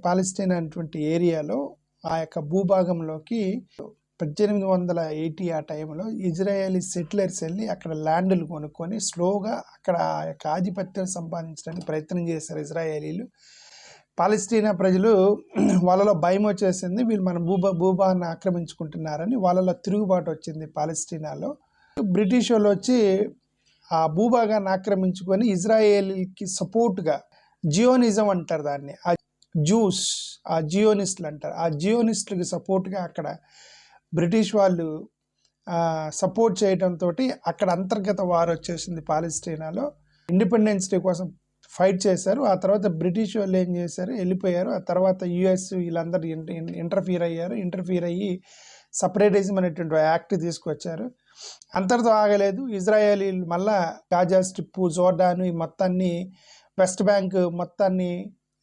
పాలస్తీనా అనేటువంటి ఏరియాలో ఆ యొక్క భూభాగంలోకి 1880 ఆ టైంలో ఇజ్రాయేలీ సెటిలర్స్ వెళ్ళి అక్కడ ల్యాండ్లు కొనుక్కొని స్లోగా అక్కడ ఆ యొక్క ఆధిపత్యం సంపాదించడానికి ప్రయత్నం చేశారు ఇజ్రాయేలీలు. పాలస్తీనా ప్రజలు వాళ్ళలో భయం వచ్చేసింది, వీళ్ళు మన భూభాగాన్ని ఆక్రమించుకుంటున్నారని వాళ్ళలో తిరుగుబాటు వచ్చింది పాలస్తీనాలో. బ్రిటిష్ వాళ్ళు వచ్చి ఆ భూభాగాన్ని ఆక్రమించుకొని ఇజ్రాయేలీకి సపోర్ట్గా జియోనిజం అంటారు దాన్ని, ఆ జియోనిస్టులు అంటారు, ఆ జియోనిస్టులకి సపోర్ట్గా అక్కడ బ్రిటిష్ వాళ్ళు సపోర్ట్ చేయడంతో అక్కడ అంతర్గత వార్ వచ్చేసింది పాలస్తీనాలో. ఇండిపెండెన్స్ డే కోసం ఫైట్ చేశారు. ఆ తర్వాత బ్రిటిష్ వాళ్ళు ఏం చేశారు, వెళ్ళిపోయారు. ఆ తర్వాత యుఎస్ వీళ్ళందరూ ఇంటర్ఫీర్ అయ్యి సపరేటిజం అనేటువంటి యాక్ట్ తీసుకొచ్చారు. అంతటితో ఆగలేదు. ఇజ్రాయేలీలు మళ్ళా గాజా స్ట్రిప్, జోర్డాన్ ఈ మొత్తాన్ని, వెస్ట్ బ్యాంక్ మొత్తాన్ని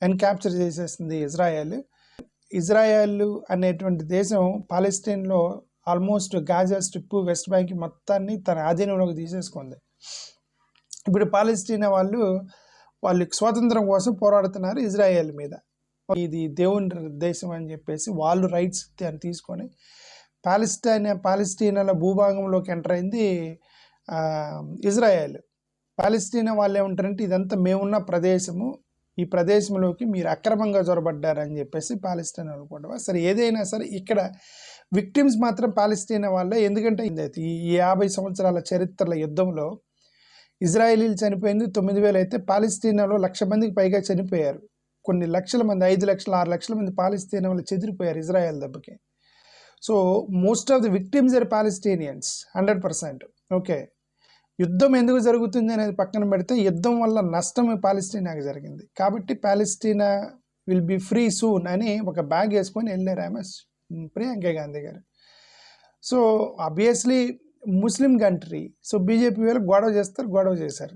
ఎన్క్యాప్చర్ చేసేసింది ఇజ్రాయెల్ అనేటువంటి దేశం పాలస్తీన్లో almost Gaza Strip, West Bank మొత్తాన్ని తన ఆధీనంలోకి తీసేసుకుంది. ఇప్పుడు పాలస్తీనా వాళ్ళకి స్వాతంత్రం కోసం పోరాడుతున్నారు ఇజ్రాయెల్ మీద. ఇది దేవుని దేశం అని చెప్పేసి వాళ్ళు రైట్స్ తీసుకొని పాలస్తీనాలో భూభాగంలోకి ఎంటర్ అయింది ఇజ్రాయెల్. పాలస్తీనా వాళ్ళు ఏమంటారంటే ఇదంతా మేమున్న ప్రదేశము, ఈ ప్రదేశంలోకి మీరు అక్రమంగా జొరబడ్డారని చెప్పేసి పాలస్తీనా అనుకుంటారు. సరే, ఏదైనా సరే ఇక్కడ విక్టిమ్స్ మాత్రం పాలస్తీనా వాళ్ళే. ఎందుకంటే ఈ 50 సంవత్సరాల చరిత్రల యుద్ధంలో ఇజ్రాయేలీలు చనిపోయింది 9,000 అయితే పాలస్తీనాలో 1,00,000 మందికి పైగా చనిపోయారు. కొన్ని లక్షల మంది, 5 లక్షల 6 లక్షల మంది పాలస్తీనా వాళ్ళు చెదిరిపోయారు ఇజ్రాయెల్ దెబ్బకి. So most of the victims are Palestinians 100%. Okay, యుద్ధం ఎందుకు జరుగుతుంది అనేది పక్కన పెడితే యుద్ధం వల్ల నష్టం పాలస్తీనాకి జరిగింది. కాబట్టి పాలస్తీనా విల్ బి ఫ్రీ సూన్ అని ఒక బ్యాగ్ వేసుకొని వెళ్ళారు ఆమె ప్రియాంక గాంధీ గారు. సో ఆబ్వియస్లీ ముస్లిం కంట్రీ, సో బీజేపీ వాళ్ళు గొడవ చేస్తారు, గొడవ చేశారు.